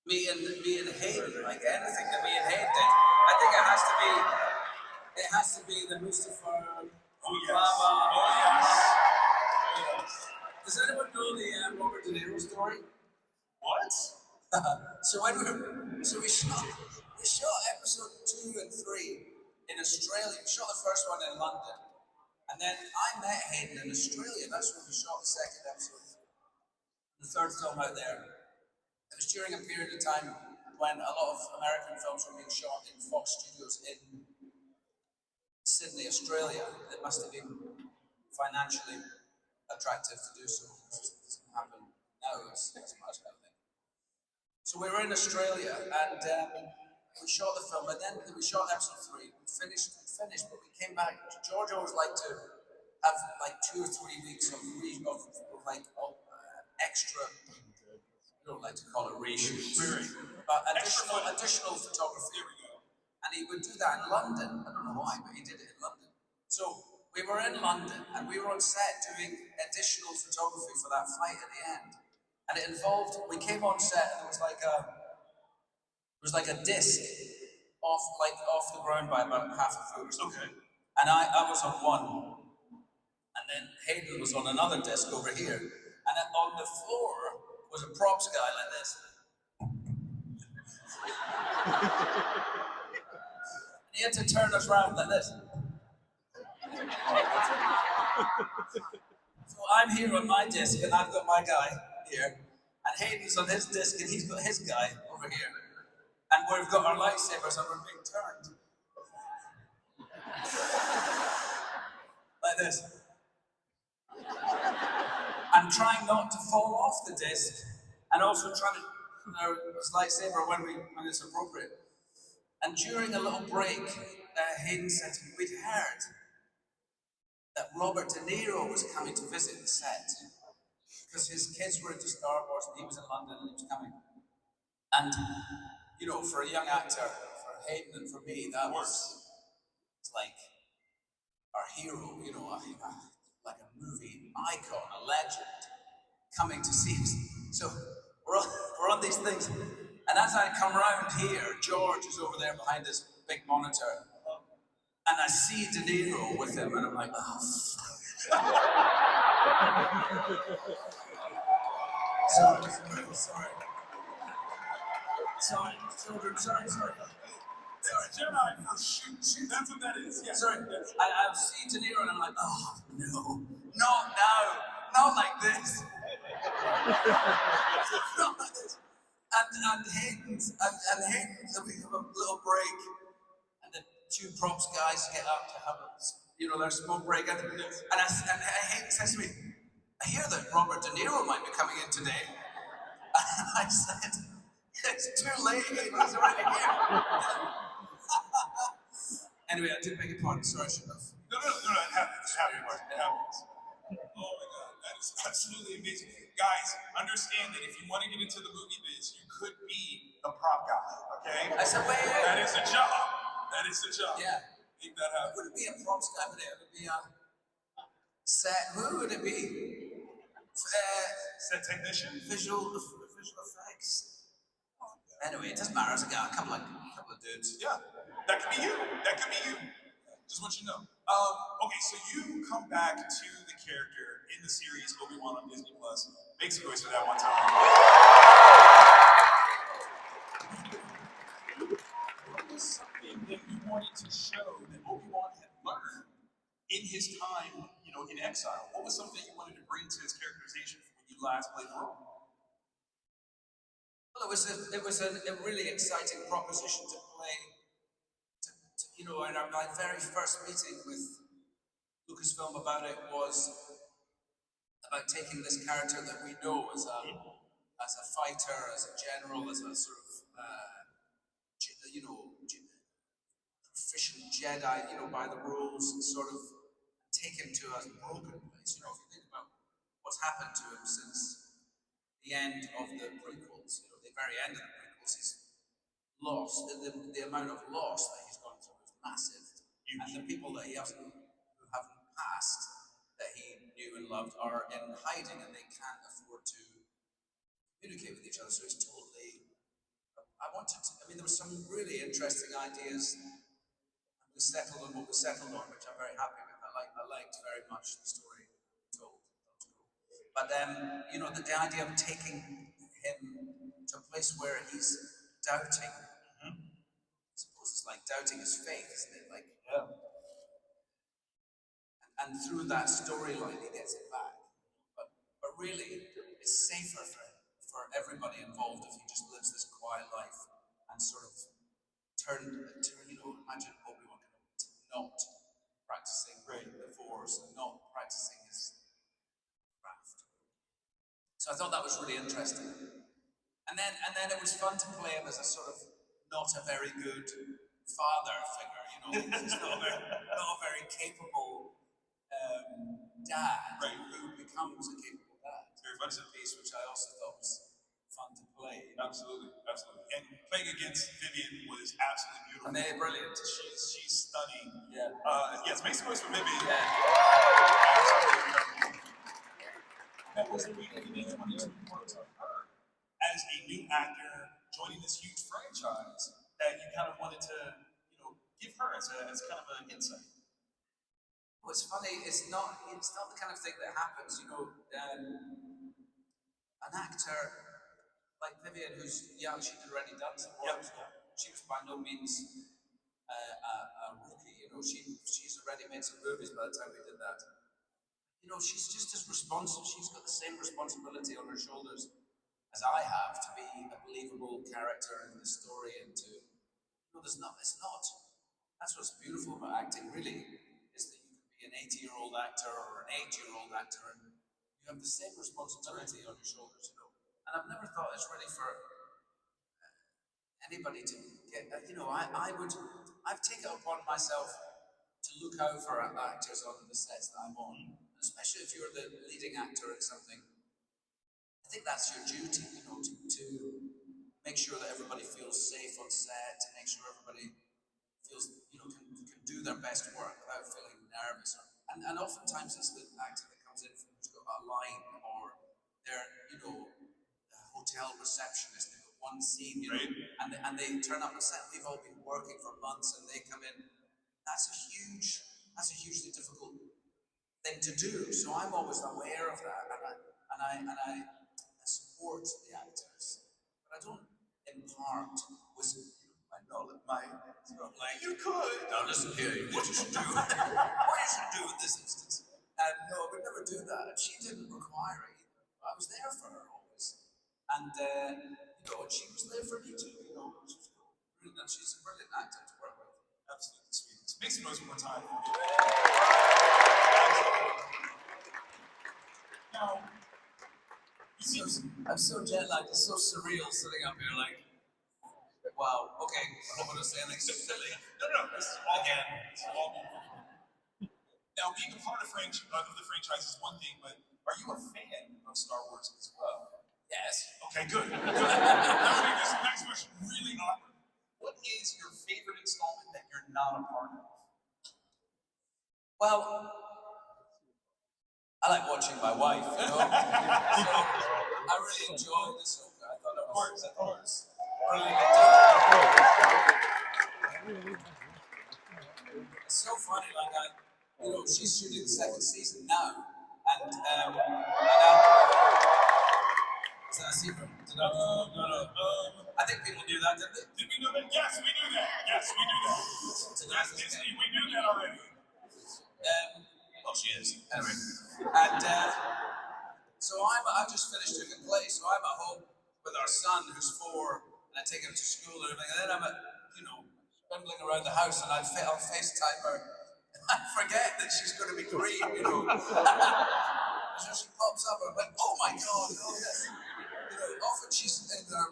me and Hayden, like anything that me and Hayden did. I think it has to be the Mustafar. Oh yes. Does anyone know the Robert De Niro story? What? So we shot episode 2 and 3 in Australia. We shot the first one in London, and then I met Hayden in Australia. That's when we shot the second episode, the third film out there. It was during a period of time when a lot of American films were being shot in Fox Studios in Sydney, Australia. It must have been financially attractive to do so. It doesn't happen now as much, I think. So we were in Australia and we shot the film, and then we shot episode 3. We finished, but we came back. George always liked to have like 2 or 3 weeks of extra. I don't like to call it reshoots, but additional photography. There we go. And he would do that in London. I don't know why, but he did it in London. So we were in London and we were on set doing additional photography for that fight at the end. And it involved, we came on set and it was like a disc off the ground by about half a foot or something. Okay. And I was on one. And then Hayden was on another disc over here. And then on the floor was a props guy like this. And he had to turn us around like this. So I'm here on my disc and I've got my guy here. And Hayden's on his disc and he's got his guy over here. And we've got our lightsabers and we're being turned. Like this. I'm trying not to fall off the disc and also trying to use lightsaber when it's appropriate. And during a little break, Hayden said to me, we'd heard that Robert De Niro was coming to visit the set because his kids were into Star Wars and he was in London and he was coming. And, you know, for a young actor, for Hayden and for me, that was like our hero, you know, like a movie icon, a legend, coming to see us. So we're on these things. And as I come around here, George is over there behind this big monitor. And I see De Niro with him, and I'm like, oh, fuck. Sorry, children, sorry. Jedi for shoot. That's what that is. Yeah. Sorry. I see De Niro and I'm like, oh no, not now, not like this. Not like this. And Hayden's, and we have a little break, and the 2 props guys get up to have their smoke break, and Hayden says to me, I hear that Robert De Niro might be coming in today. And I said, it's too late, Hayden, he's already here. Anyway, I did beg your pardon. Sorry, I shouldn't have. No, it happens. It happens. Oh my God, that is absolutely amazing. Guys, understand that if you want to get into the movie biz, you could be the prop guy, okay? I said, wait. That is the job. That is the job. Yeah. Make that happen. It wouldn't be a props guy, would it? It would be a set. Who would it be? Set technician? Visual effects. Anyway, it doesn't matter. It's a guy, a couple of dudes. Yeah. That could be you. Just want you to know. Okay, so you come back to the character in the series Obi-Wan on Disney Plus. Make some noise for that one time. What was something that you wanted to show that Obi-Wan had learned in his time, in exile? What was something you wanted to bring to his characterization when you last played the role? Well, it was a really exciting proposition to play. And my very first meeting with Lucasfilm about it was about taking this character that we know as a fighter, as a general, as a sort of proficient Jedi, by the rules, and sort of take him to a broken place. If you think about what's happened to him since the end of the prequels, the very end of the prequels, he's lost. The amount of loss that he's gone through is massive. Huge. And the people that who haven't passed, that he knew and loved, are in hiding and they can't afford to communicate with each other. So he's totally I wanted to, I mean, there were some really interesting ideas. We settled on what we settled on, which I'm very happy with. I liked very much the story told. But you know, the idea of taking him to a place where he's doubting. I suppose it's like doubting his faith, isn't it? Like, and through that storyline, he gets it back. But really, it's safer for everybody involved if he just lives this quiet life and sort of turn you know, imagine Obi-Wan not practicing the Force and not practicing his craft. So I thought that was really interesting. And then it was fun to play him as a sort of not a very good father figure, you know. He's not a very capable dad who becomes a capable dad. Very much a piece which I also thought was fun to play. Absolutely, absolutely. And playing against Vivian was absolutely beautiful. And they're brilliant. She's stunning. Yeah. Yes, make some noise for Vivian. Yeah. Now, was there anything that you wanted to report to her as a new actor joining this huge franchise that you kind of wanted to, you know, give her as kind of an insight? Well, it's funny. It's not the kind of thing that happens. You know, an actor like Vivian, who's young, she'd already done some work. She was by no means a rookie. You know, she's already made some movies by the time we did that. You know, she's just as responsive. She's got the same responsibility on her shoulders as I have to be a believable character in the story and to, you know, it's not. That's what's beautiful about acting, really, is that you can be an 80-year-old actor or an 8-year-old actor, and you have the same responsibility on your shoulders, you know. And I've never thought it's really for anybody to get. You know, I've taken it upon myself to look out for actors on the sets that I'm on, especially if you're the leading actor in something. I think that's your duty, you know, to make sure that everybody feels safe on set, to make sure everybody feels, you know, can do their best work without feeling nervous. And oftentimes it's the actor that comes in who's got a line, or they're, you know, a hotel receptionist, they've got one scene, you know, and they turn up on set. We've all been working for months and they come in. That's a hugely difficult thing to do. So I'm always aware of that, and I support the actors, but I don't impart wisdom. I know that sort of like, you could. Now listen here, what you should do, what you should do in this instance. And no, I would never do that. She didn't require it either. I was there for her always, and you know, and she was there for me too. You know, she was cool. And she's a brilliant actor to work with. Absolutely sweet. Make some noise one more time. Now, I'm so jet lagged. It's so surreal sitting up here, like, wow. Okay, I'm not going to say anything so silly. No. This is all again. This is all beautiful. Now, being a part of the franchise is one thing, but are you a fan of Star Wars as well? Yes. Okay, good. That would make this next question really awkward. What is your favorite installment that you're not a part of? Well, I like watching my wife, you know. So I really enjoyed this whole. I thought it was really good. It's so funny, like you know, she's shooting the second season now, and is that a secret? No. I think people knew that, didn't they? Did we know that? Yes, we knew that. Yes, Disney, we knew that already. Well, she is. Anyway. And so I just finished doing a play, so I'm at home with our son who's 4, and I take him to school and everything, and then I'm you know, bundling around the house, and I'll FaceTime her, and I forget that she's going to be green, you know. So she pops up, and I'm like, oh my God, oh yes. You know, often she's in her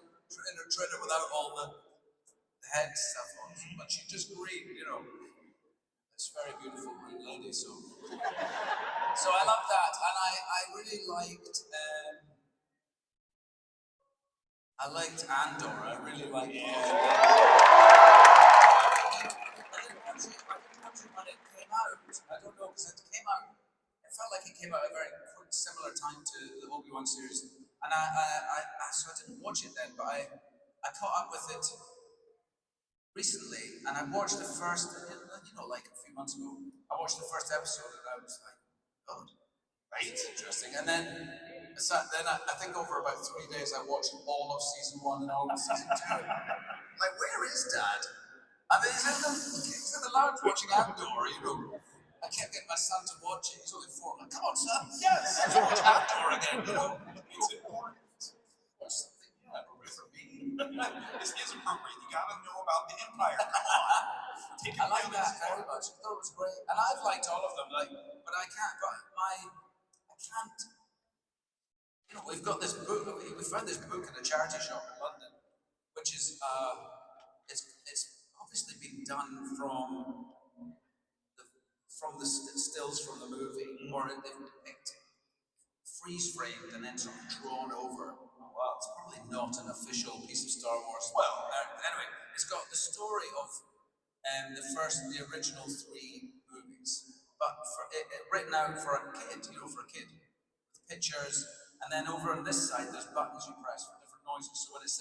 trailer without all the head stuff on, but she's just green, you know. This very beautiful green lady, so I love that, and I really liked Andor. I really liked it. I didn't watch it when it came out. I don't know, because it came out. It felt like it came out at a very similar time to the Obi-Wan series, and so I didn't watch it then. But I I caught up with it recently, and I watched the first, like a few months ago. I watched the first episode, and I was like, God, that's interesting. And then I think over about 3 days, I watched all of season 1 and all of season 2. Like, where is Dad? I mean, he's in the lounge watching Outdoor, I can't get my son to watch it. He's only 4. I'm like, come on, son. Yes. Let's watch Outdoor again, It's important. Watch something appropriate for me. This is appropriate. You gotta know about the Empire. Come on. I like that very much. I thought it was great. And I've liked all of them, but I can't, we've got this book, we found this book in a charity shop in London, which is, it's obviously been done from the stills from the movie, or they've picked freeze framed and then sort of drawn over. Well, it's probably not an official piece of Star Wars. Well, anyway, it's got the story of the original 3 movies, but written out for a kid, with pictures, and then over on this side there's buttons you press for different noises. So when it's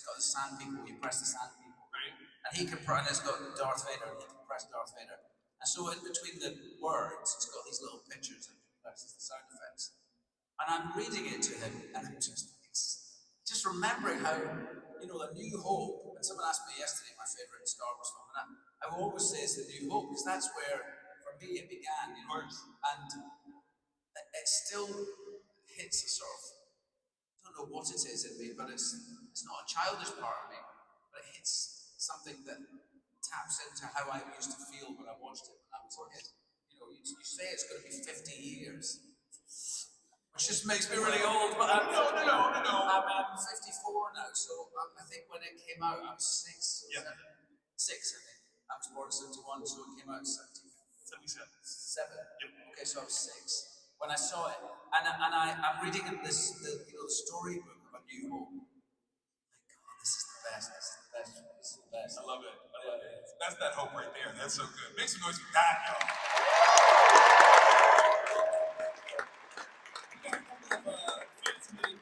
got the sand people, you press the sand people, right? And it's got Darth Vader, and he can press Darth Vader. And so in between the words, it's got these little pictures and he presses the sound effects. And I'm reading it to him, and I'm just remembering how, A New Hope, when someone asked me yesterday my favourite Star Wars film, and I will always say it's The New Hope, because that's where, for me, it began, And it still hits a sort of, I don't know what it is in me, but it's not a childish part of me, but it hits something that taps into how I used to feel when I watched it when I was a kid. You say it's going to be 50 years. Which just makes me really old, but I'm 54 now, so I think when it came out, I was 6. Yeah. 6, I think. I was born in 71, so it came out in 77. 7. Yep. Okay, so I was 6 when I saw it, and I'm reading the storybook of A New Hope. My God, this is the best. This is the best. This is the best. I love it. That's that hope right there. That's so good. Make some noise for that, y'all.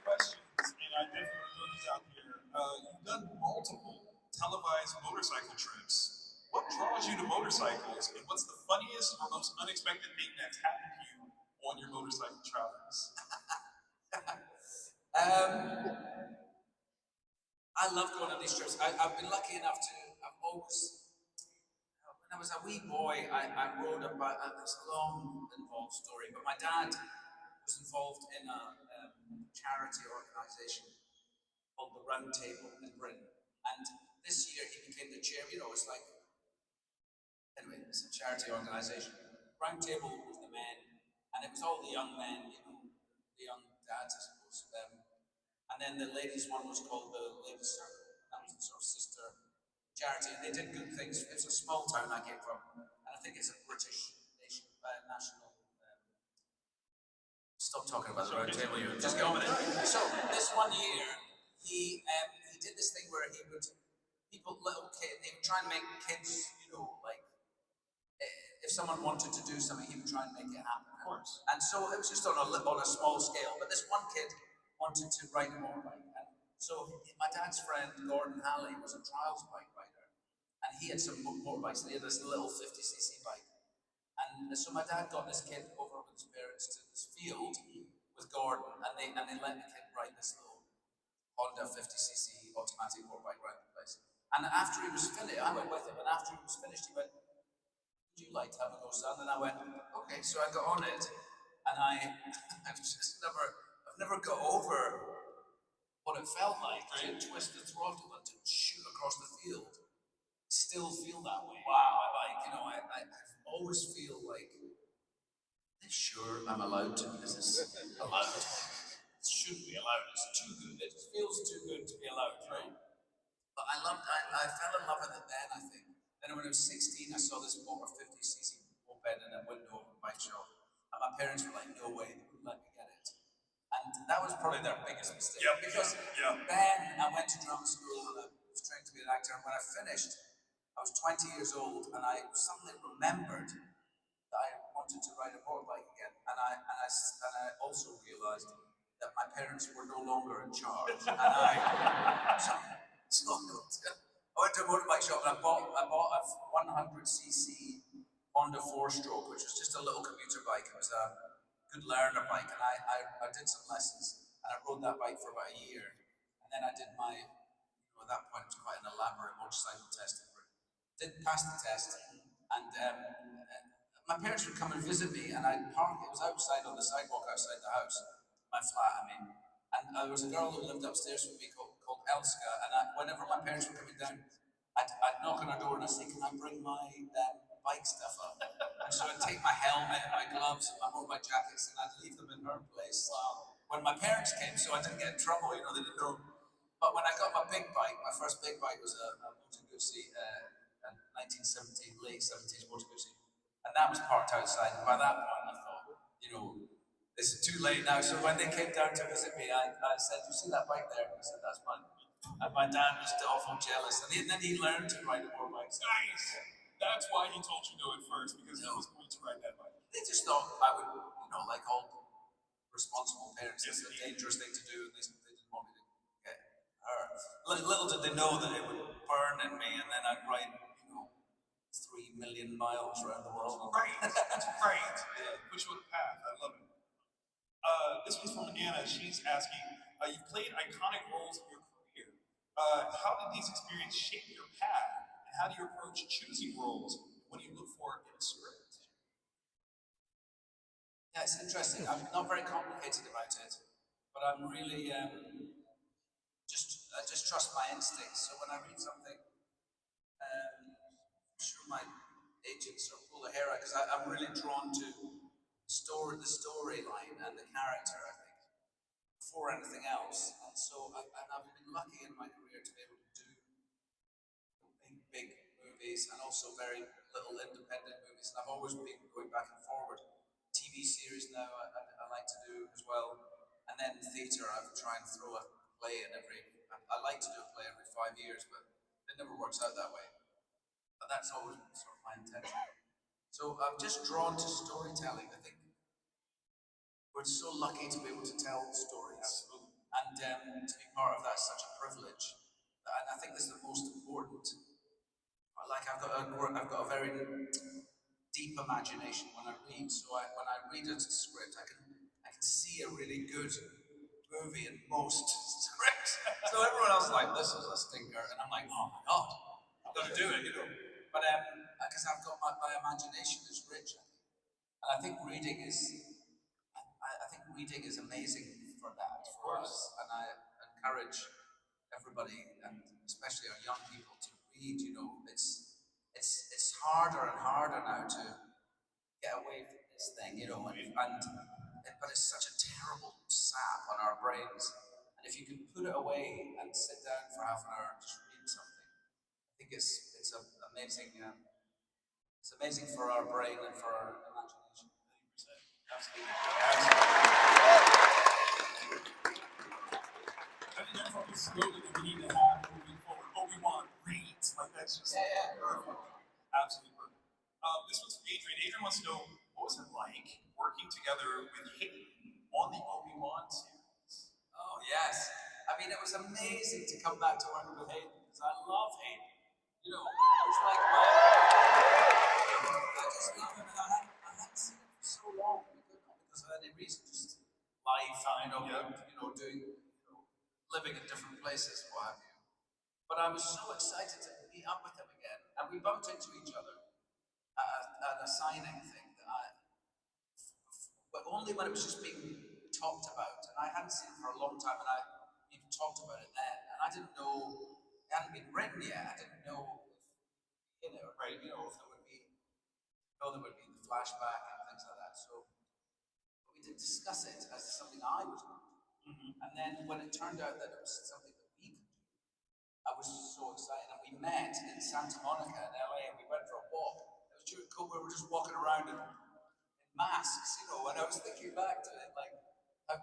Questions, and I definitely want to throw these out here. You've done multiple televised motorcycle trips. What draws you to motorcycles, and what's the funniest or most unexpected thing that's happened to you on your motorcycle travels? I love going on these trips. I've been lucky enough to, when I was a wee boy, I rode a bike. It's a long, involved story, but my dad was involved in a charity organisation called the Round Table in Britain. And this year he became the chair. It's a charity organisation. Round Table was the men, and it was all the young men, the young dads, I suppose. And then the ladies one was called the Ladies Circle. That was the sort of sister charity, and they did good things. It's a small town I came from, and I think it's a British national. Stop talking about the Round Table. You just get on with it. So this one year, he did this thing where he would he would try and make kids, if someone wanted to do something, he would try and make it happen. Of course. And so it was just on a small scale. But this one kid wanted to ride a motorbike, and so my dad's friend Gordon Halley was a trials bike rider, and he had some motorbikes. And he had this little 50cc bike. And so my dad got this kid over with his parents to this field with Gordon, and they let the kid ride this little Honda 50cc automatic motorbike around the place. And after he was finished, I went with him, and after he was finished, he went, "Would you like to have a go, son?" And I went, "Okay." So I got on it, and I've never got over what it felt like to twist the throttle and to shoot across the field. Still feel that way. Wow. I always feel like, sure I'm allowed to. This is allowed. It shouldn't be allowed. It's too good. It feels too good to be allowed, right? But I fell in love with it then, I think. Then when I was 16, I saw this motor 50cc moped in a window of a bike shop. And my parents were like, "No way, they wouldn't let me get it." And that was probably their biggest mistake. Because then I went to drama school and I was trained to be an actor. And when I finished, I was 20 years old, and I suddenly remembered that I wanted to ride a motorbike again. And I also realized that my parents were no longer in charge. And I So I went to a motorbike shop and I bought a 100cc Honda 4-stroke, which was just a little commuter bike. It was a good learner bike, and I did some lessons, and I rode that bike for about a year, and then I did my, at that point it was quite an elaborate motorcycle test. Didn't pass the test, and my parents would come and visit me, and I'd park. It was outside on the sidewalk outside the house, my flat. I mean, and there was a girl who lived upstairs with me called Elska, and whenever my parents were coming down, I'd knock on her door and I'd say, "Can I bring my bike stuff up?" And so I'd take my helmet, and my gloves, and my motorbike jackets, and I'd leave them in her place. When my parents came, so I didn't get in trouble. They didn't know. But when I got my big bike, my first big bike was a Moto Guzzi, a 1970 late 70s Moto Guzzi, and that was parked outside. And by that point, I thought, this is too late now. So when they came down to visit me, I said, "You see that bike there?" I said, "That's mine." And my dad was awful jealous, and then he learned to ride a motorbike. Nice. That's why he told you no at first, because he was going to ride that bike. They just thought I would, like all responsible parents, it's a dangerous thing to do, and they didn't want me to get hurt. Little did they know that it would burn in me, and then I'd ride, 3 million miles around the world. Right. That's right. Put you on the path. I love it. This one's from Anna. She's asking, you've played iconic roles in your career. How did these experiences shape your path? And how do you approach choosing roles? What do you look for in a script? Yeah, it's interesting. I'm not very complicated about it, but I'm really I just trust my instincts. So when I read something, I'm sure my agents will pull the hair out because I'm really drawn to the storyline and the character. I think before anything else, and so I've been lucky in my career to be able to do big movies and also very little independent movies. And I've always been going back and forward. TV series now I like to do as well. And then theatre, I would try and throw a play in I like to do a play every 5 years, but it never works out that way. But that's always sort of my intention. So I'm just drawn to storytelling. I think we're so lucky to be able to tell stories. And to be part of that is such a privilege. And I think this is the most important. Like I've got a very deep imagination when I read. So when I read a script, I can see a really good movie in most scripts. So everyone else is like, "This is a stinker," and I'm like, "Oh my god, I've got to do it," But because I've got my imagination is rich, and I think reading is amazing for that for us, and I encourage everybody, and especially our young people, to read. It's harder and harder now to get away from this thing, but it's such a terrible sap on our brains. And if you can put it away and sit down for half an hour and just read something, I think it's amazing. It's amazing for our brain and for our imagination. 100%. Absolutely. I think that's probably slowly that we need to have moving forward. Obi-Wan reads. That's just perfect. Absolutely perfect. This one's from Adrian. Adrian wants to know, what was it like working together with Hayden on the Obi-Wan series? Oh, yes. I mean, it was amazing to come back to working with Hayden because I love Hayden. It's like I just love him, and I hadn't seen him for so long because of any reason, just life, doing, living in different places, what have you. But I was so excited to meet up with him again, and we bumped into each other at a signing thing but only when it was just being talked about, and I hadn't seen it for a long time, and I even talked about it then, and I didn't know it hadn't been written yet. I didn't know if right, if there would be the flashback and things like that. So we did discuss it as something I was going to do, and then when it turned out that it was something that we could do, I was so excited, and we met in Santa Monica in LA, and we went for a walk. It was during COVID, we were just walking around in masks, and I was thinking back to it, like how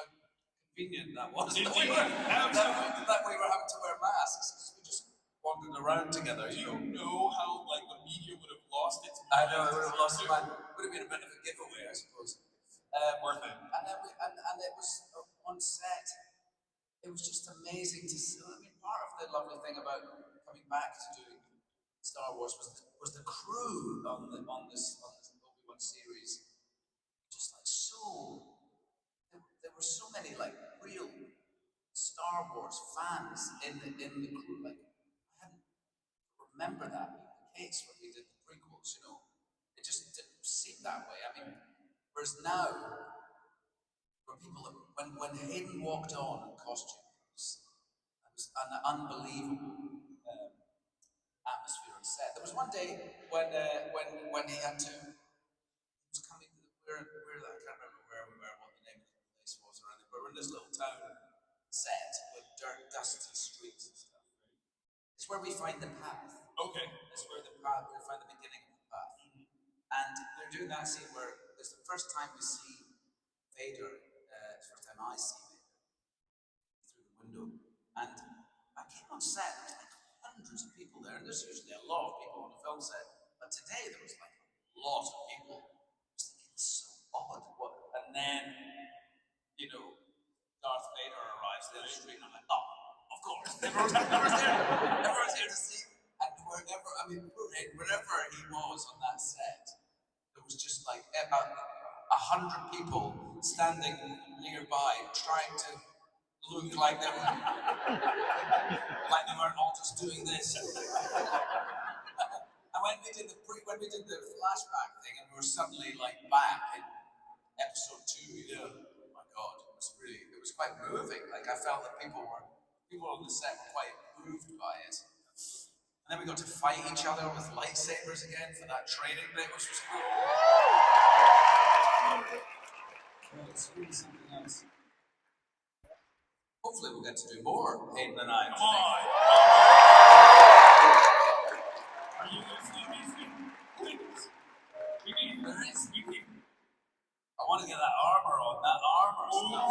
convenient that was. That we were having to wear masks because we just wandered around together. Do you know how the media would have lost its mind? I know it would have lost its mind. Would have been a bit of a giveaway, I suppose. Worth it. And it was on set. it was just amazing to see. I mean, part of the lovely thing about coming back to doing Star Wars was the crew on this Obi-Wan series. Just like so, there were so many like real Star Wars fans in the crew. Like I hadn't remember that being the case when we did the prequels. You know, it just didn't seem that way. I mean, whereas now, where people when Hayden walked on in costume, it was an unbelievable atmosphere on set. There was one day when he had to. He was coming to where I can't remember where what the name of the place was or anything. But we're in this little town set with dirt, dusty streets and stuff. It's where we find the path. Okay. It's where the path we find the beginning of the path. And they're doing that scene where it's the first time we see Vader. It's the first time I see Vader through the window. And I came on set. There's like hundreds of people there, and there's usually a lot of people on a film set. But today there was like a lot of people. I was thinking, it's so odd. What? And then, you know, Darth Vader arrives down the street, and I'm like, oh, of course. Everyone's here to see. And wherever, I mean, wherever he was on that set, there was just like 100 people standing nearby trying to look like they weren't all just doing this. And when we did the flashback thing, and we were suddenly like back in episode 2, oh my God, it was quite moving. Like I felt that people on the set were quite moved by it. And then we got to fight each other with lightsabers again for that training bit, which was cool. It's really something else. Hopefully we'll get to do more, Hayden and I. Come on! Are you listening? Please. We need I want to get that armor on, that armor stuff.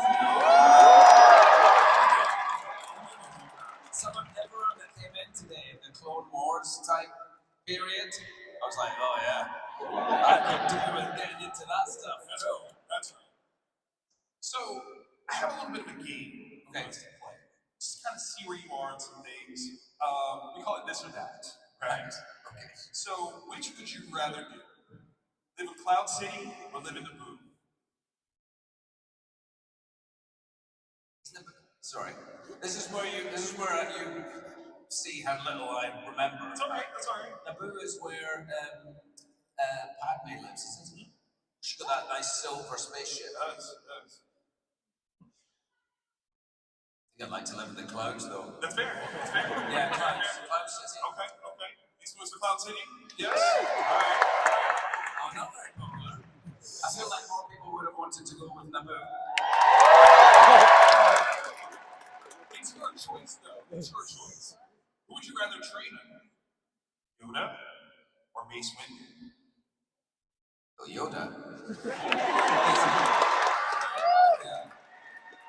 Everyone that came in today in the Clone Wars type period, I was like, oh yeah, I could do with getting into that stuff. That's right. So, I have a little bit of a game for us to play. Just to kind of see where you are on some things. We call it this or that, right? Okay. So, which would you rather do? Live in Cloud City or live in the Boom? Sorry. This is where you see how little I remember. That's alright, that's alright. Naboo is where Padme lives, isn't it? She's got that nice silver spaceship. Does. I think I'd like to live in the clouds, though. That's fair. Yeah, clouds. Cloud City. Okay. This was the Cloud City? Yes. Alright. Oh, not very popular. I feel like more people would have wanted to go with Naboo. It's your choice, though. It's your choice. Who would you rather train under? Yoda or Mace Windu? Oh, Yoda. Yeah.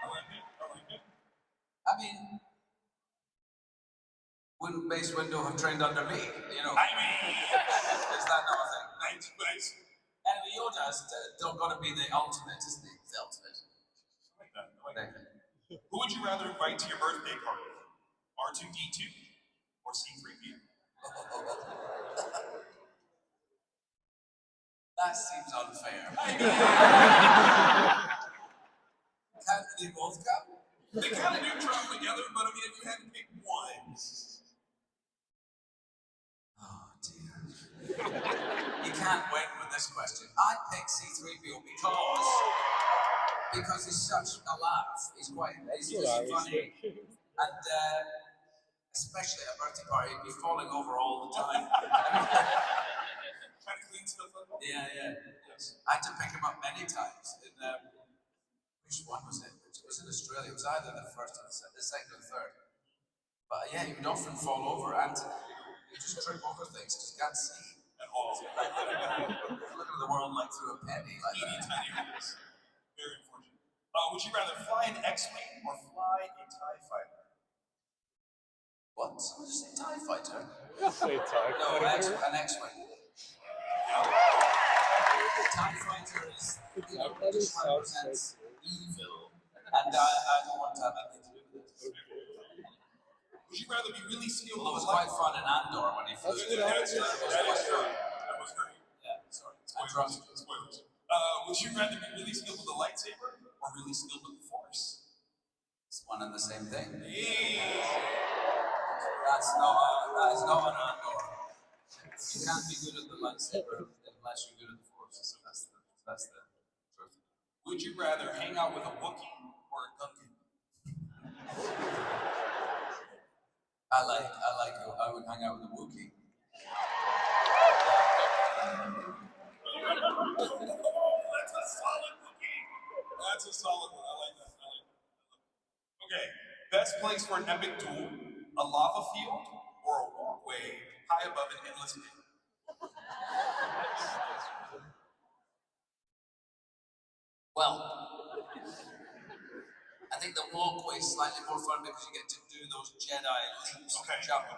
I like it. I mean, wouldn't Mace Windu have trained under me? You know. I mean, is that not a thing? nice. Anyway, Yoda's got to be the ultimate, isn't he? The ultimate. I like that. Who would you rather invite to your birthday party? R2-D2 or C-3PO? That seems unfair. Can't they both come? They kind of do travel together, but I mean, if you had to pick one. Oh dear. You can't win with this question. I pick C-3PO because he's such a laugh. He's just funny. And especially at a birthday party, he'd be falling over all the time. Trying to clean stuff up? Yeah. Yes. I had to pick him up many times. Which one was it? It was in Australia. It was either the first or the second or the third. But yeah, he would often fall over and he'd just trip over things because he can't see. Looking at the world like through a penny. Like Tiny holes. Very unfortunate. Would you rather fly an X-Wing or fly a TIE fighter? what? What did you say? TIE fighter? Say TIE No, fighter. an X-Wing. TIE fighter is, That is just represents evil. And I don't want to have anything to do with it. you rather be really skilled Well, it with was the quite fun in Andor when he first did it. That is true. That was great. Yeah, sorry. Spoilers. Would you rather be really skilled with a lightsaber or really skilled with the Force? It's one and the same thing. Yeah. That is not an Andor. You can't be good at the lightsaber unless you're good at the Force. So that's the truth. Would you rather hang out with a Wookiee or a Gungan? I would hang out with a Wookiee. That's a solid Wookiee. That's a solid one. I like that. Okay. Best place for an epic duel: a lava field or a walkway high above an endless pit? Well, I think the walkway is slightly more fun because you get to do those Jedi leaps, jumps,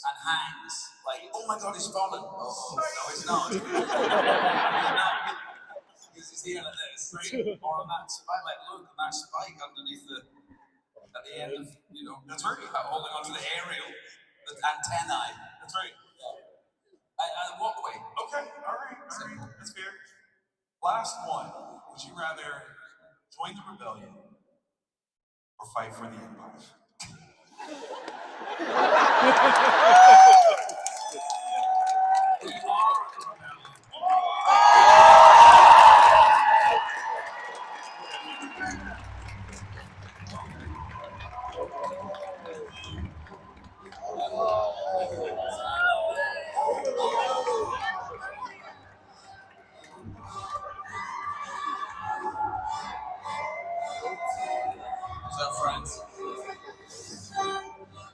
and hangs. Like, oh my God, he's fallen. Oh, no, he's not. He's not. Because he's here like this, right? Or on that spike, like, look, on that spike underneath at the end of, That's right. Holding onto the aerial, the antennae. That's right. And walkway. Okay, all right. That's fair. Last one. Would you rather join the rebellion or fight for the Empire? So, friends,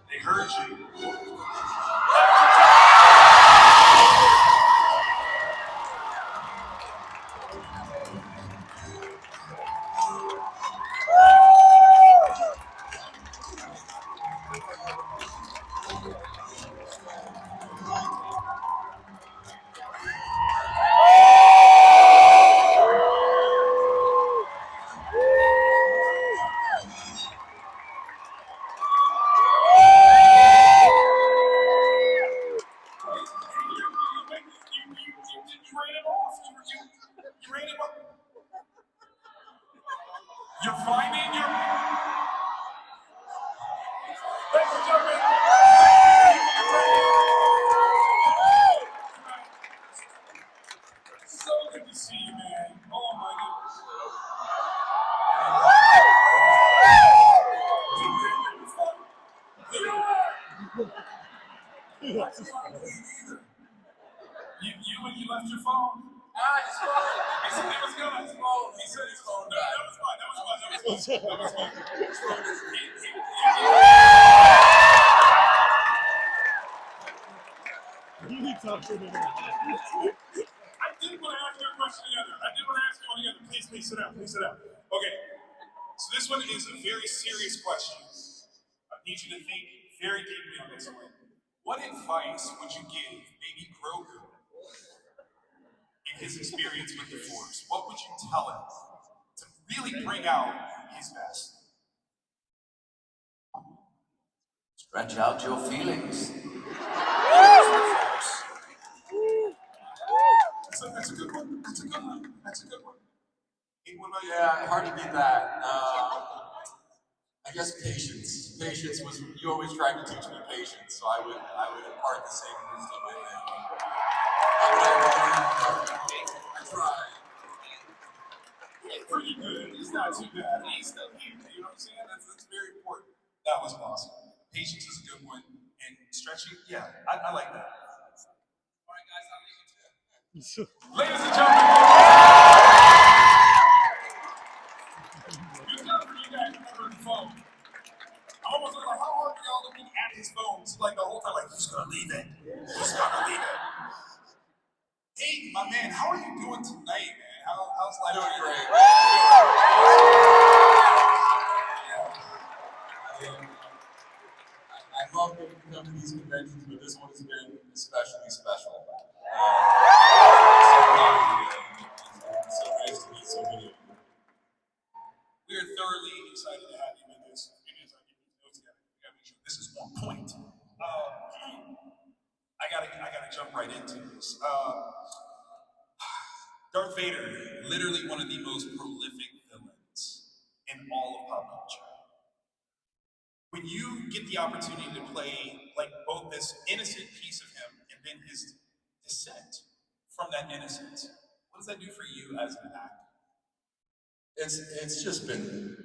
They heard you. You ran him off. You ran him off. You're finding your. Ladies and gentlemen. So good to see you, man. Oh my goodness. You when you left your phone? his phone. He said it was good. His phone. He said his phone. No, That that was fine. That was fine. That was fine. I did want to ask you a question together. Please sit down. Okay. So this one is a very serious question. I need you to think very deeply on this one. What advice would you give baby Grogu in his experience with the Force? What would you tell him to really bring out his best? Stretch out your feelings. That's a good one. Hey, what about you? Yeah, hard to beat that. I guess patience. Patience was, you always tried to teach me patience, so I would impart the same wisdom, I think. I tried. Pretty good. He's not too bad. He's still here. You know what I'm saying? That's very important. That was awesome. Patience is a good one. And stretching, yeah, I like that. All right, guys, I'll leave it to you. Ladies and gentlemen, good job for you guys for the phone. I almost look like, how hard are y'all looking at his phones like the whole time? Like, he's gonna leave it. Hey, my man, how are you doing tonight, man? How's life? Doing great. I love getting to come to these conventions, but this one has been especially special. So nice to meet so many of you. We are thoroughly excited to have you with us. As I get these notes together, we gotta make sure this is on point. jump right into this. Darth Vader, literally one of the most prolific villains in all of pop culture. When you get the opportunity to play like both this innocent piece of him and then his descent from that innocence, what does that do for you as an actor? It's just been,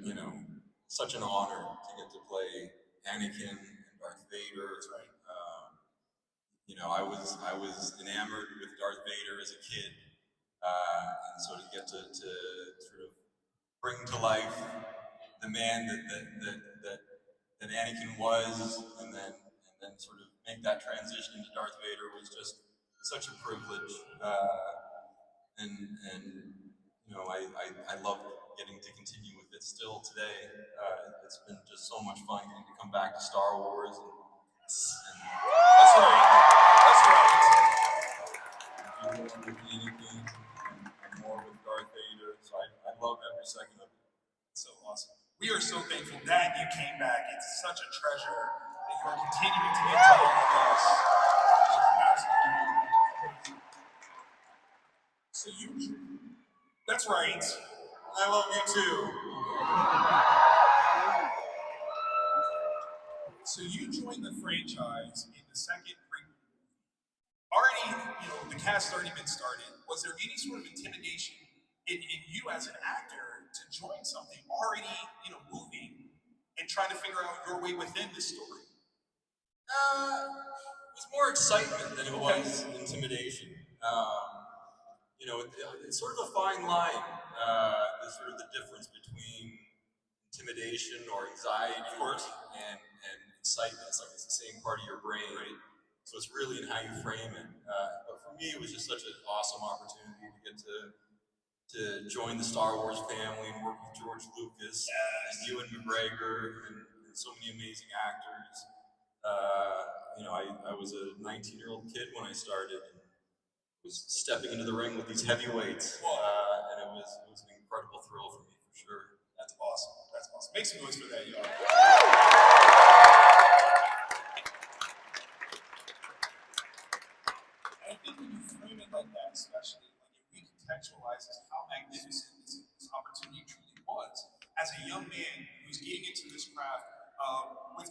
such an honor to get to play Anakin and Darth Vader. That's right. I was enamored with Darth Vader as a kid, and so to get to sort of bring to life the man that Anakin was, and then sort of make that transition into Darth Vader was just such a privilege. I love getting to continue with it still today. It's been just so much fun getting to come back to Star Wars. That's right. That's right. And do more with Anakin and more with Darth Vader. So I love every second of it. So awesome. We are so thankful that you came back. It's such a treasure that you are continuing to get time with us. Absolutely. So that's right. I love you too. So you joined the franchise in the second prequel. Already, the cast has already been started. Was there any sort of intimidation in you as an actor to join something already, moving and trying to figure out your way within the story? It was more excitement than it was intimidation. It's sort of a fine line. There's sort of the difference between intimidation or anxiety, of course, and excitement. It's like it's the same part of your brain. Right. So it's really in how you frame it. But for me, it was just such an awesome opportunity to get to join the Star Wars family and work with George Lucas and Ewan McGregor and so many amazing actors. I was a 19-year-old kid when I started and was stepping into the ring with these heavyweights, and it was an incredible thrill for me, for sure. That's awesome. That's awesome. Make some noise for that, y'all. And I think when you frame it like that, especially, it recontextualizes how magnificent this opportunity truly was. As a young man who's getting into this craft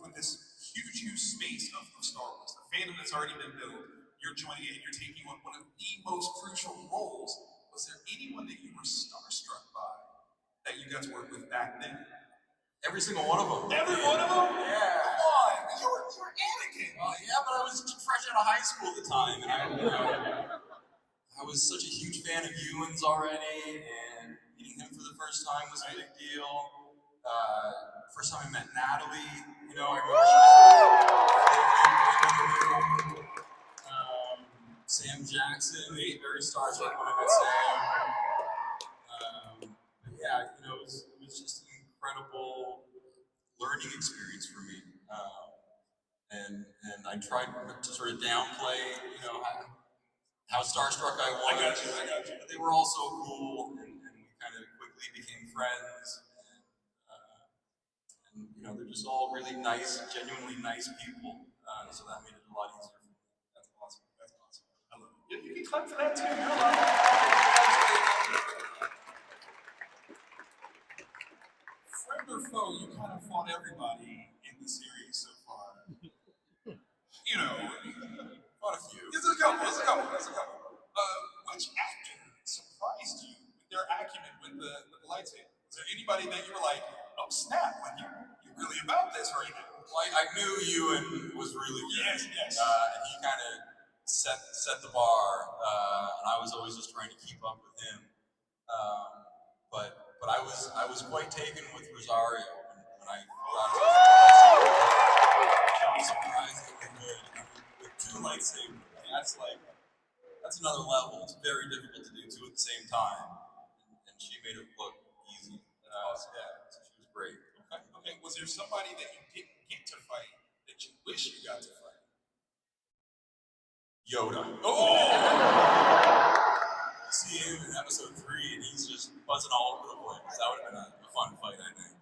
with this huge space of Star Wars, the fandom that's already been built, you're joining it and you're taking on one of the most crucial roles. Was there anyone that you were starstruck by that you got to work with back then? Every single one of them. Every one of them? Yeah. Come on, you were Anakin. Yeah, but I was fresh out of high school at the time, and I was such a huge fan of Ewan's already, and meeting him for the first time was a big deal. First time I met Natalie, I remember she was Sam Jackson, very starstruck when I met Sam. It was just an incredible learning experience for me. And I tried to sort of downplay, how starstruck I was. I got you. But they were all so cool, and we kind of quickly became friends. And they're just all really nice, genuinely nice people. So that made it a lot easier for me. That's awesome. I love it. You can clap for that too. You're allowed. Friend or foe, you kind of fought everybody in the series so far. Fought a few. There's a couple. Which actor surprised you with their acumen with the lightsaber? Was there anybody that you were like, oh snap, you're really about this right now? Well, I knew Ewan was really good. Yes. And he kind of set the bar, and I was always just trying to keep up with him. But I was quite taken with Rosario when I got to surprisingly good with two lightsabers. That's another level. It's very difficult to do two at the same time, and she made it look easy. So she was great. Okay. Was there somebody that you didn't get to fight that you wish you got to fight? Yoda. Oh! See him in episode 3, and he's just buzzing all over the place. That would have been a fun fight, I think.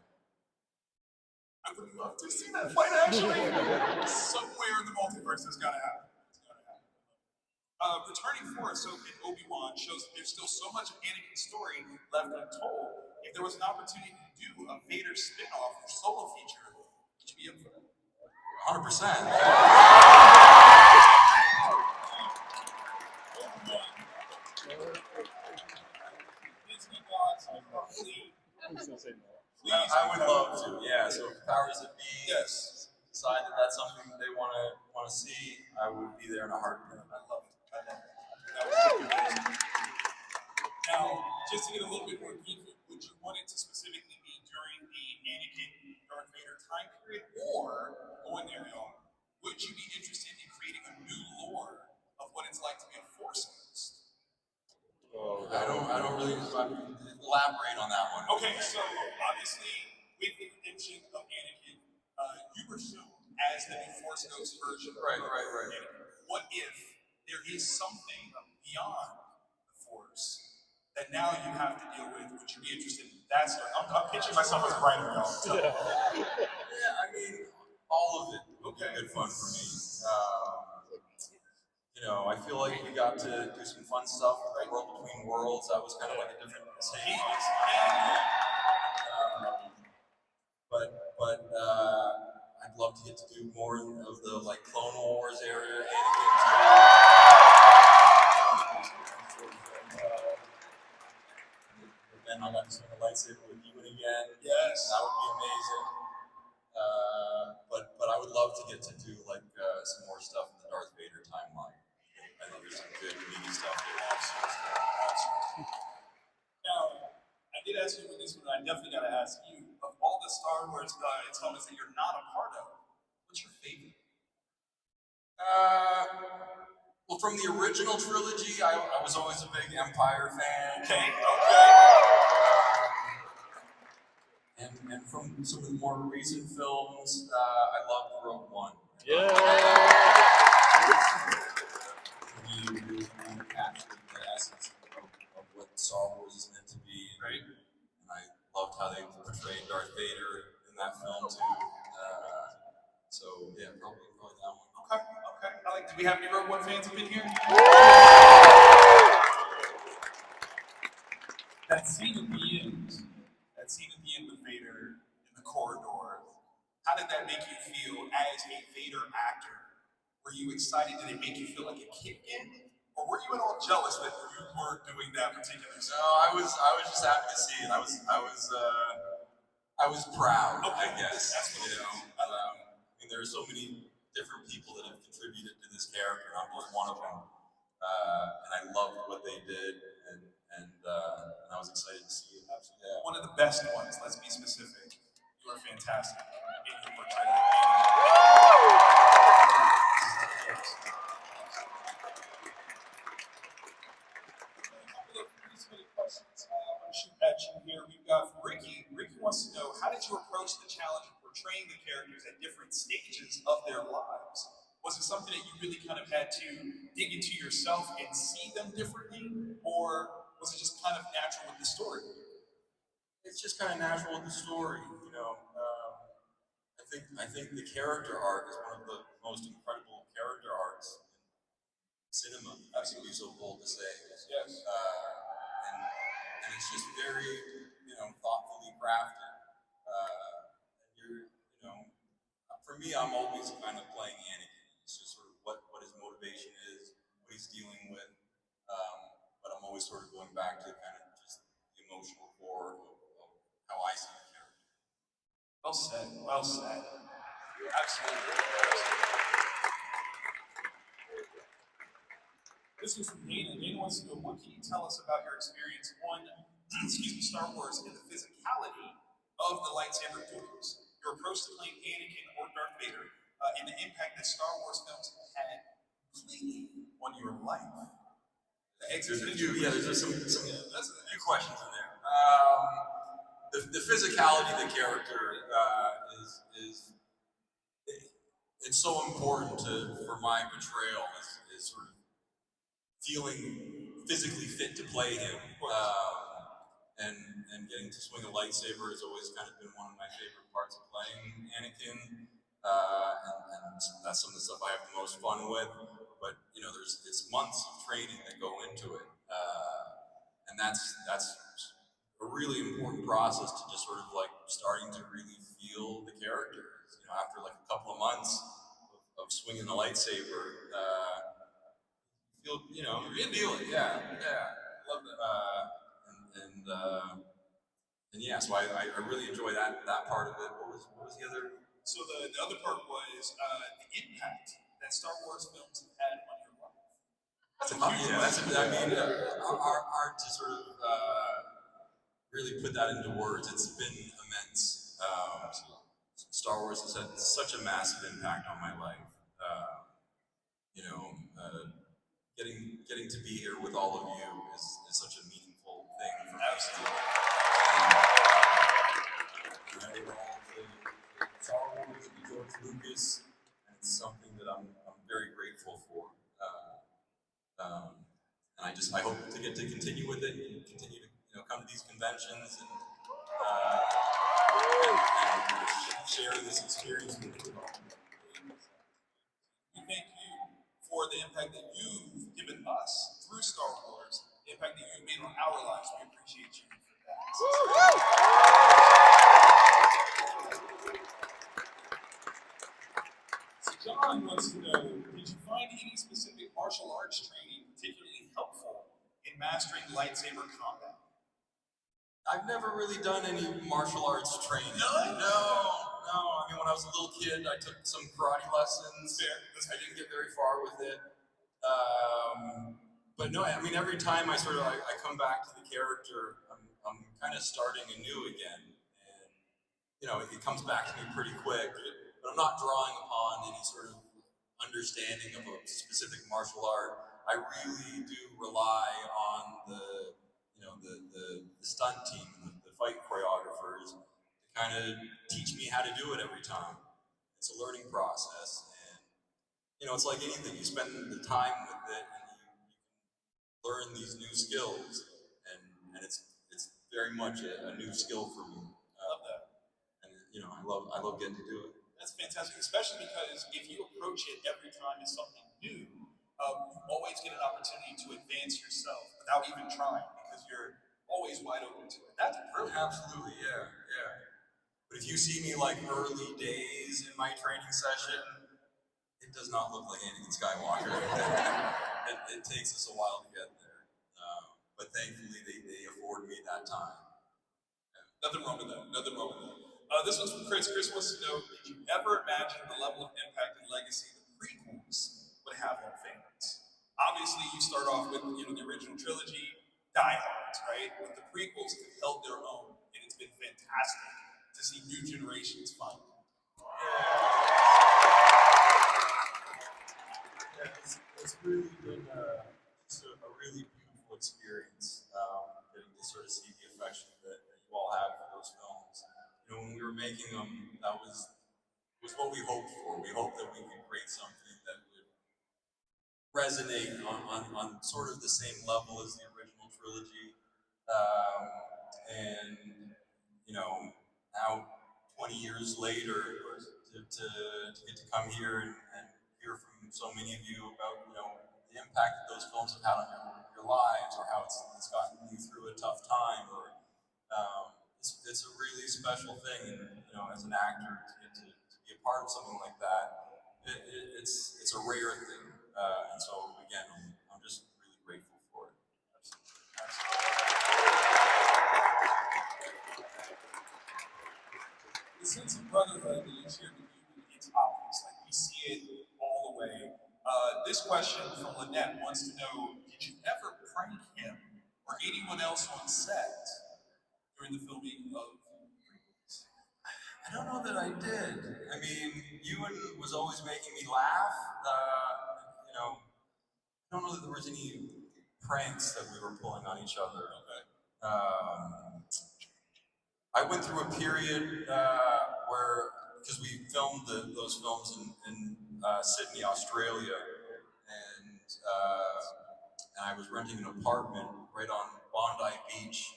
I would love to see that fight actually. Somewhere in the multiverse, it's gotta happen. the turning force in Obi-Wan shows that there's still so much of Anakin's story left untold. If there was an opportunity to do a Vader spin-off or solo feature, would you be up for that? 100%. Disney gods, please. I would love to, yeah. So if the powers that be Yes. decide that that's something that they want to see, I would be there in a heartbeat. I love it. That was amazing. Now, just to get a little bit more geeky, would you want it to specifically be during the Anakin Darth Vader time period, or going there, y'all? Would you be interested in creating a new lore of what it's like to be a Force ghost? I don't really elaborate on that one. Okay, so obviously, with the redemption of Anakin, you were shown as the new Force Ghost version. Right. Anakin. What if there is something beyond the Force that now you have to deal with? Would you be interested in that story? I'm pitching myself as a writer, y'all. Yeah, I mean, all of it would be good fun for me. You know, I feel like we got to do some fun stuff with the World Between Worlds. That was kind of like a different take. But I'd love to get to do more of the like Clone Wars area. Then I got to swing a lightsaber with Ewan again. Yes, that would be amazing. But I would love to get to do like some more stuff in the Darth Vader timeline. I think there's some good meaty stuff there. Now, I did ask you with this one, I definitely got to ask you, of all the Star Wars installments that you're not a part of, what's your favorite? Well, from the original trilogy, I was always a big Empire fan. Okay. And from some of the more recent films, I loved Rogue One. Yeah. You really kind of captured the essence of what Star Wars is meant to be. Right. And I loved how they portrayed Darth Vader in that film too. So yeah, probably that one. Okay. Do we have any Rogue One fans up in here? That scene at the end with Vader in the corridor, how did that make you feel as a Vader actor? Were you excited? Did it make you feel like a kid again? Or were you at all jealous that you weren't doing that particular scene? No, I was just happy to see it. I was proud, I guess. That's what you know. I mean, there are so many different people that have contributed to this character, and I'm just one of them. And I loved what they did, and I was excited to see it. Absolutely. Yeah. One of the best ones, let's be specific. You are fantastic in your portrayal. Questions I want to shoot at you here. We've got Ricky. Ricky wants to know, how did you approach the challenge of portraying the characters at different stages of their lives? Was it something that you really kind of had to dig into yourself and see them differently, or was it just kind of natural with the story? It's just kind of natural with the story, you know. I think the character arc is one of the most incredible character arcs in cinema. Absolutely, so bold to say. Yes. And it's just very, you know, thoughtfully crafted. For me, I'm always kind of playing Anakin. It's just sort of what his motivation is, what he's dealing with. But I'm always sort of going back to kind of just the emotional core of how I see the character. Well said. Well said. Absolutely. This is from Dana. Dana wants to know, what can you tell us about your experience on, Star Wars and the physicality of the lightsaber duels? Your approach to playing Anakin or Darth Vader, and the impact that Star Wars films have had completely on your life. There's a few questions in there. The physicality of the character is it's so important for my portrayal is sort of feeling physically fit to play him. And getting to swing a lightsaber has always kind of been one of my favorite parts of playing Anakin, and that's some of the stuff I have the most fun with. but you know, it's months of training that go into it, and that's a really important process to just sort of like starting to really feel the characters. You know, after like a couple of months of swinging the lightsaber, you know, you feel it. Yeah, love that. And yeah, so I really enjoy that part of it. What was the other? So the other part was the impact that Star Wars films have had on your life. That's a huge I mean, hard to sort of really put that into words. It's been immense. Star Wars has had such a massive impact on my life. You know, getting to be here with all of you is such a meaningful thing for me. Absolutely. Star Wars and George Lucas, and it's something that I'm very grateful for. And I hope to get to continue with it and continue to come to these conventions and share this experience with you. We thank you for the impact that you've given us through Star Wars, the impact that you've made on our lives. We appreciate you for that. So John wants to know, did you find any specific martial arts training particularly helpful in mastering lightsaber combat? I've never really done any martial arts training. No. I mean, when I was a little kid, I took some karate lessons. Fair. I didn't get very far with it. But no, I mean, every time I come back to the character, I'm kind of starting anew again. And, you know, it comes back to me pretty quick, but I'm not drawing upon any sort of understanding of a specific martial art. I really do rely on the stunt team, the fight choreographers, to kind of teach me how to do it every time. It's a learning process, and you know, it's like anything. You spend the time with it, and you learn these new skills, and it's very much a new skill for me. I love that, and you know, I love getting to do it. That's fantastic, especially because if you approach it every time as something new, you always get an opportunity to advance yourself without even trying, because you're always wide open to it. That's brilliant. Absolutely, yeah. But if you see me like early days in my training session, it does not look like Anakin Skywalker. it takes us a while to get there. But thankfully, they afford me that time. Nothing wrong with that. This one's from Chris. Chris wants to know, did you ever imagine the level of impact and legacy the prequels would have on fans? Obviously, you start off with the original trilogy, diehards, right? But the prequels have held their own, and it's been fantastic to see new generations find them. Yeah, it's really been just a really beautiful experience, getting to sort of see the affection that you all have for those films. You know, when we were making them, that was what we hoped for. We hoped that we could create something that would resonate on sort of the same level as the original trilogy. And, you know, now 20 years later, to get to come here and hear from so many of you about, the impact that those films have had on your lives, or how it's gotten you through a tough time, or it's a really special thing. And, as an actor, to get to be a part of something like that, it's a rare thing. And so, again, I'm just really grateful for it. The sense of brotherhood that you share with you, it's obvious. Like, we see it all the way. This question from Lynette wants to know, did you ever prank him or anyone else on set during the filming of prequels? I don't know that I did. I mean, Ewan was always making me laugh. I don't know that there was any pranks that we were pulling on each other. I went through a period where, because we filmed those films in Sydney, Australia, and I was renting an apartment right on Bondi Beach,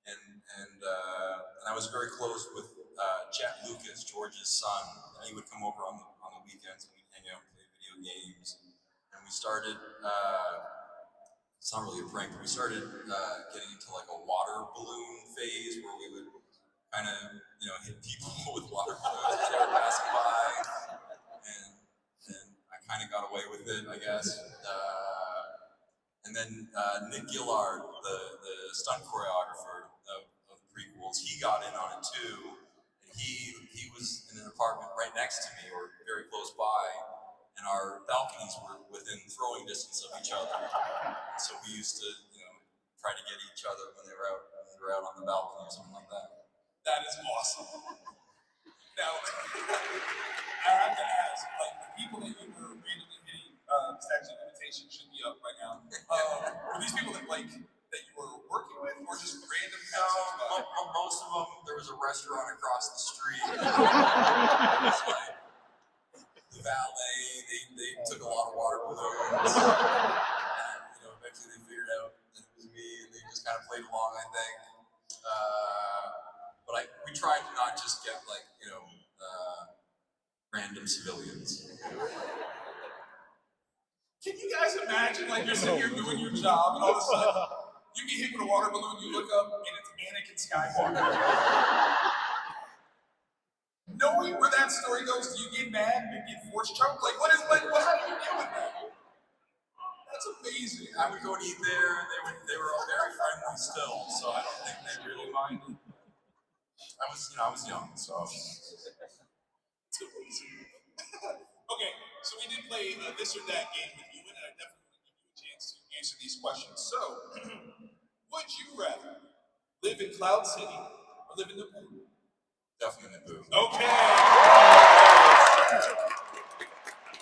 and I was very close with Jet Lucas, George's son, and he would come over on the weekends, and we'd hang out and play video games, and we started. It's not really a prank, but we started getting into like a water balloon phase where we would kind of, hit people with water balloons as they were passing by, and I kind of got away with it, I guess. And then Nick Gillard, the stunt choreographer of the prequels, he got in on it too. And he was in an apartment right next to me, or very close by, and our balconies were within throwing distance of each other. So we used to, try to get each other when they were out on the balcony or something like that. That is awesome. Now, I have to ask, like, the people that you were randomly hitting, statute of limitations should be up right now. Were these people that you were working with, or just random? No, most of them. There was a restaurant across the street. It was like the valet. They took a lot of water balloons. And, eventually they figured out that it was me, and they just kind of played along, I think. But we tried to not just get random civilians. Can you guys imagine, you're sitting here doing your job, and all of a sudden you get hit with a water balloon, you look up, and it's Anakin Skywalker. Knowing where that story goes, do you get mad? Do you get force choked? How do you deal with that? That's amazing. I would go and eat there, and they were all very friendly still, so I don't think they really minded. I was young, so. It's amazing. Okay, so we did play this or that game with you, and I definitely want to give you a chance to answer these questions. So, would you rather live in Cloud City or live in Naboo? Definitely Naboo. Okay.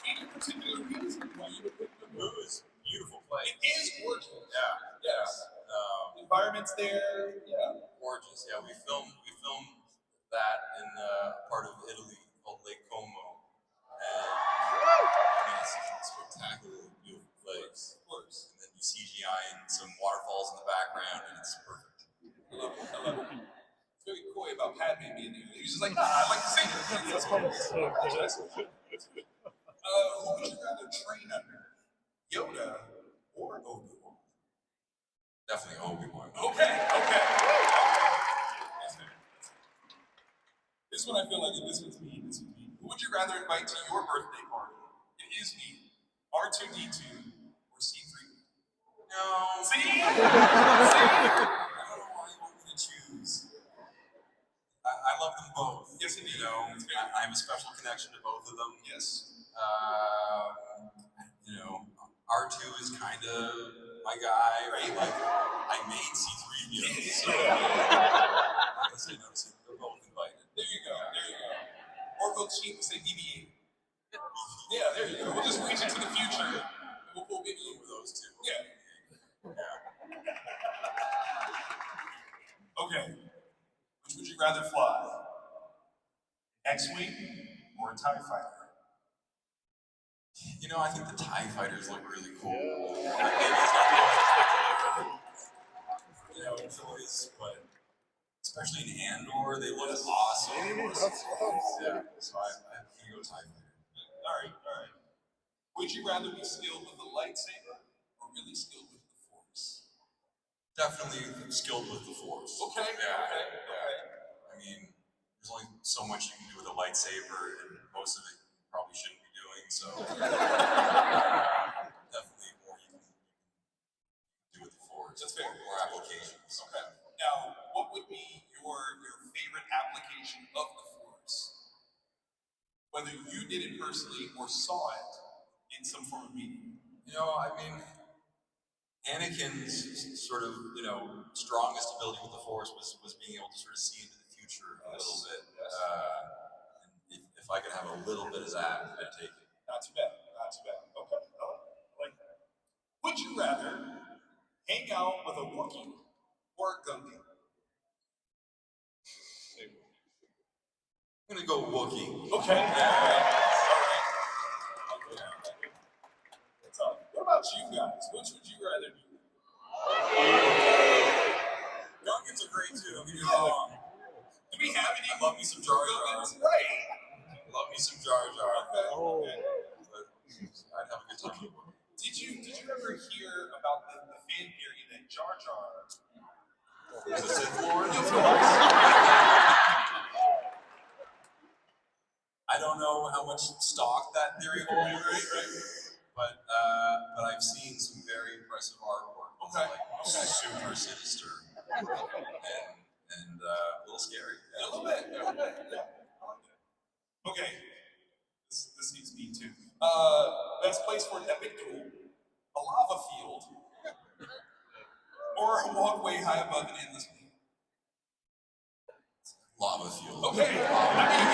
Any particular reason why you would pick Naboo? Naboo is a beautiful place. It is gorgeous. Yeah. Yes. The environment's there. Yeah. Gorgeous. Yeah, we filmed that in part of Italy called Lake Como. And it's a spectacularly beautiful place. Of course. And then you CGI and some waterfalls in the background, and it's perfect. I love it. It's very coy about Padme being there. He's just like, I'd like to see her. Who would you rather train under? Yoda or Obi-Wan? Definitely Obi-Wan. Okay. This one I feel like this one's me. Who would you rather invite to your birthday party? It is me, R2-D2, or C3. No. See? I don't know why you want me to choose. I love them both. Yes, indeed. I have a special connection to both of them. Yes. R2 is kind of my guy, right? I made C3, so I can say no to C3. They're both invited. There you go. Or we'll cheat and say BB-8. Yeah, there you go. We'll just reach into the future and we'll pull BB-8 with those two. Yeah. Okay. Which would you rather fly? X-Wing or a TIE Fighter? I think the TIE Fighters look really cool. Toys, but especially in Andor, they look awesome. Yeah, so I can go TIE Fighter. All right. Would you rather be skilled with a lightsaber or really skilled with the Force? Definitely skilled with the Force. Okay. I mean, there's only so much you can do with a lightsaber, and most of it you probably shouldn't be doing, so definitely more you can do with the Force. That's fair. More applications. Okay. Now, what would be your favorite application of the Force? Whether you did it personally or saw it in some form of media. Anakin's sort of, strongest ability with the Force was being able to sort of see into the future a little bit. And if I could have a little bit of that, I'd take it. Not too bad. Okay. I like that. Would you rather hang out with a Wookiee or a Gungan? I'm gonna go Wookiee. Okay. All right. What about you guys? Which would you rather do? Gungans are great too, don't get me wrong. Do we have any? I love me some Jar Jar. Right. Love me some Jar Jar. Okay. But I'd have a good time. Do forward. I don't know how much stock that theory holds, but I've seen some very impressive artwork. It's like super sinister and a little scary. Yeah, a little bit. Yeah. I like that. Okay, this needs me too. Best place for an epic duel, a lava field, or a walkway high above an endless pool. Lava field. Okay, I mean,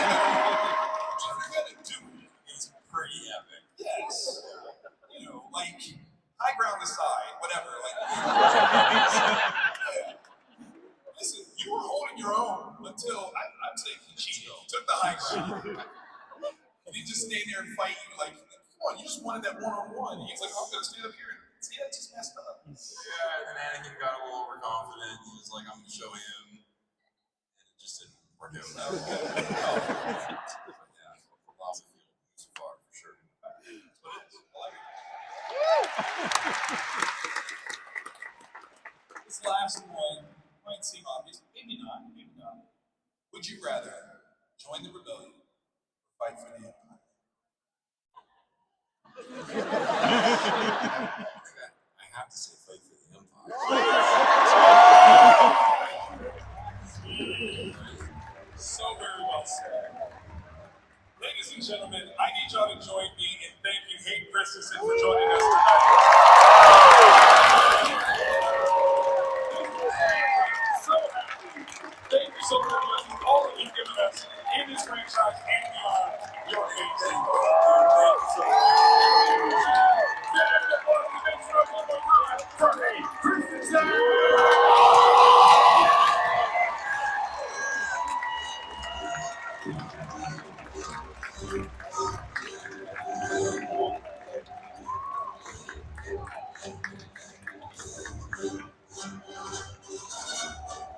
what you're gonna do It's pretty epic. yes, like high ground aside, whatever. Like, listen, you were holding your own until I'm saying he cheated. He took the high ground. He didn't just stand there and fight you like, come on, you just wanted that one-on-one. He's like, I'm gonna stand up here and see that just messed up. Yeah, and then Anakin got a little overconfident. He was like, I'm gonna show him. And it just didn't work out. That was good. Yeah, lava field was far for sure. That's what it is. I like it. This last one might seem obvious, maybe not, maybe not. Would you rather join the rebellion or fight for the empire? I have to say, fight for the empire. So very well said. Ladies and gentlemen, I need y'all to join me in thanking Hayden Christensen for joining us tonight. So happy. Thank you so very much for all that you've given us in this franchise and beyond. You're amazing. Thank you so much. For Hayden Christensen.